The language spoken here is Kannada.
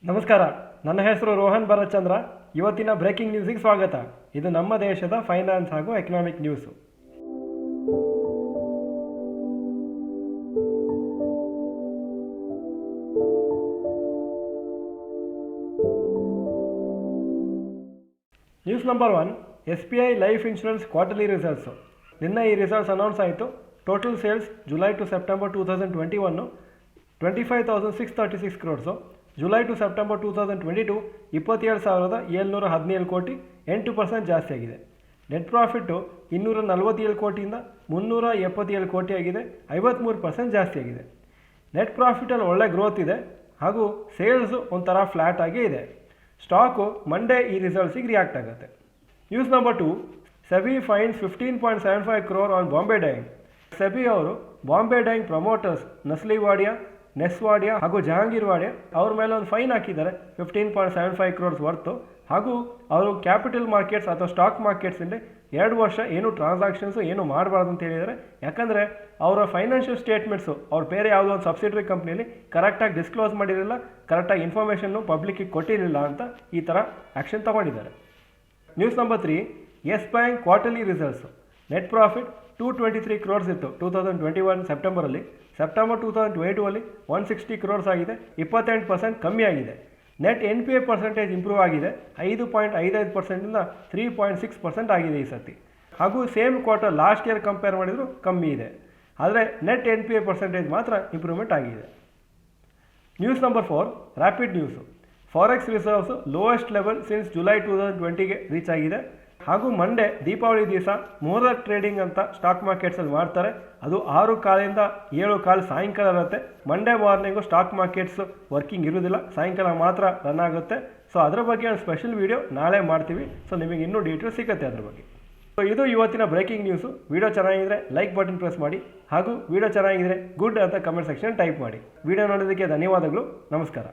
ನಮಸ್ಕಾರ, ನನ್ನ ಹೆಸರು ರೋಹನ್ ಭರತ್ಚಂದ್ರ. ಇವತ್ತಿನ ಬ್ರೇಕಿಂಗ್ ನ್ಯೂಸಿಗೆ ಸ್ವಾಗತ. ಇದು ನಮ್ಮ ದೇಶದ ಫೈನಾನ್ಸ್ ಹಾಗೂ economic news. News number 1, SBI life insurance quarterly results. ನಿನ್ನೆ ಈ ರಿಸಲ್ಟ್ಸ್ ಅನೌನ್ಸ್ ಆಯಿತು. Total sales July to September 2021 25,636 crores. July to September 2022 27,717 ಕೋಟಿ, 8% ಜಾಸ್ತಿ ಆಗಿದೆ. ನೆಟ್ ಪ್ರಾಫಿಟ್ಟು 247 ಕೋಟಿಯಿಂದ 377 ಕೋಟಿ ಆಗಿದೆ, 53% ಜಾಸ್ತಿ ಆಗಿದೆ. ನೆಟ್ ಪ್ರಾಫಿಟಲ್ಲಿ ಒಳ್ಳೆ ಗ್ರೋತ್ ಇದೆ ಹಾಗೂ ಸೇಲ್ಸು ಒಂಥರ ಫ್ಲ್ಯಾಟ್ ಆಗೇ ಇದೆ. ಸ್ಟಾಕು ಮಂಡೇ ಈ ರಿಸಲ್ಟ್ಸಿಗೆ ರಿಯಾಕ್ಟ್ ಆಗುತ್ತೆ. News number 2, SEBI fines 15.75 crore on Bombay Dyeing. SEBI ಅವರು ಬಾಂಬೆ ಡೈಯಿಂಗ್ ಪ್ರಮೋಟರ್ಸ್ ನಸ್ಲಿ ವಾಡಿಯಾ, ನೆಸ್ ವಾಡಿಯಾ ಹಾಗೂ ಜಹಾಂಗೀರ್ ವಾಡಿಯಾ ಅವ್ರ ಮೇಲೆ ಒಂದು ಫೈನ್ ಹಾಕಿದ್ದಾರೆ 15.75 crores ವರ್ತು. ಹಾಗೂ ಅವರು ಕ್ಯಾಪಿಟಲ್ ಮಾರ್ಕೆಟ್ಸ್ ಅಥವಾ ಸ್ಟಾಕ್ ಮಾರ್ಕೆಟ್ಸಲ್ಲಿ 2 ವರ್ಷ ಏನು ಟ್ರಾನ್ಸಾಕ್ಷನ್ಸು ಏನು ಮಾಡಬಾರ್ದು ಅಂತ ಹೇಳಿದ್ದಾರೆ. ಯಾಕಂದರೆ ಅವರ ಫೈನಾನ್ಷಿಯಲ್ ಸ್ಟೇಟ್ಮೆಂಟ್ಸು ಅವ್ರು ಬೇರೆ ಯಾವುದೋ ಒಂದು ಸಬ್ಸಿಡರಿ ಕಂಪ್ನಿಯಲ್ಲಿ ಕರೆಕ್ಟಾಗಿ ಡಿಸ್ಕ್ಲೋಸ್ ಮಾಡಿರಲಿಲ್ಲ, ಕರೆಕ್ಟಾಗಿ ಇನ್ಫಾರ್ಮೇಷನ್ನು ಪಬ್ಲಿಕ್ಕಿಗೆ ಕೊಟ್ಟಿರಲಿಲ್ಲ ಅಂತ ಈ ಥರ ಆ್ಯಕ್ಷನ್ ತೊಗೊಂಡಿದ್ದಾರೆ. News number 3, Yes Bank quarterly results. Net profit 223 crores ಇತ್ತು 2021 ಸೆಪ್ಟೆಂಬರಲ್ಲಿ. ಸೆಪ್ಟೆಂಬರ್ 2022 160 crores ಆಗಿದೆ, 28% ಕಮ್ಮಿ ಆಗಿದೆ. ನೆಟ್ NPA ಪರ್ಸೆಂಟೇಜ್ ಇಂಪ್ರೂವ್ ಆಗಿದೆ, 5.55%ಇಂದ 3.6% ಆಗಿದೆ ಈ ಸತಿ. ಹಾಗೂ same quarter last year compare ಮಾಡಿದರೂ ಕಮ್ಮಿ ಇದೆ. ಆದರೆ ನೆಟ್ NPA ಪರ್ಸೆಂಟೇಜ್ ಮಾತ್ರ ಇಂಪ್ರೂವ್ಮೆಂಟ್ ಆಗಿದೆ. News number 4, rapid news. Forex reserves lowest level since July 2020ಗೆ ರೀಚ್ ಆಗಿದೆ. ಹಾಗೂ ಮಂಡೇ ದೀಪಾವಳಿ ದಿವಸ ಮುಹೂರ್ತ ಟ್ರೇಡಿಂಗ್ ಅಂತ ಸ್ಟಾಕ್ ಮಾರ್ಕೆಟ್ಸಲ್ಲಿ ಮಾಡ್ತಾರೆ. ಅದು 6:15 7:15 ಸಾಯಂಕಾಲ ಇರುತ್ತೆ. Monday morning stock markets working ಇರೋದಿಲ್ಲ, ಸಾಯಂಕಾಲ ಮಾತ್ರ ರನ್ ಆಗುತ್ತೆ. ಸೊ ಅದರ ಬಗ್ಗೆ ಒಂದು ಸ್ಪೆಷಲ್ ವೀಡಿಯೋ ನಾಳೆ ಮಾಡ್ತೀವಿ. ಸೊ ನಿಮಗೆ ಇನ್ನೂ ಡೀಟೇಲ್ಸ್ ಸಿಗುತ್ತೆ ಅದ್ರ ಬಗ್ಗೆ. ಸೊ ಇದು ಇವತ್ತಿನ ಬ್ರೇಕಿಂಗ್ ನ್ಯೂಸು. ವಿಡಿಯೋ ಚೆನ್ನಾಗಿದ್ದರೆ ಲೈಕ್ ಬಟನ್ ಪ್ರೆಸ್ ಮಾಡಿ ಹಾಗೂ ವಿಡಿಯೋ ಚೆನ್ನಾಗಿದ್ದರೆ ಗುಡ್ ಅಂತ ಕಮೆಂಟ್ ಸೆಕ್ಷನ್ ಟೈಪ್ ಮಾಡಿ. ವಿಡಿಯೋ ನೋಡೋದಕ್ಕೆ ಧನ್ಯವಾದಗಳು. ನಮಸ್ಕಾರ.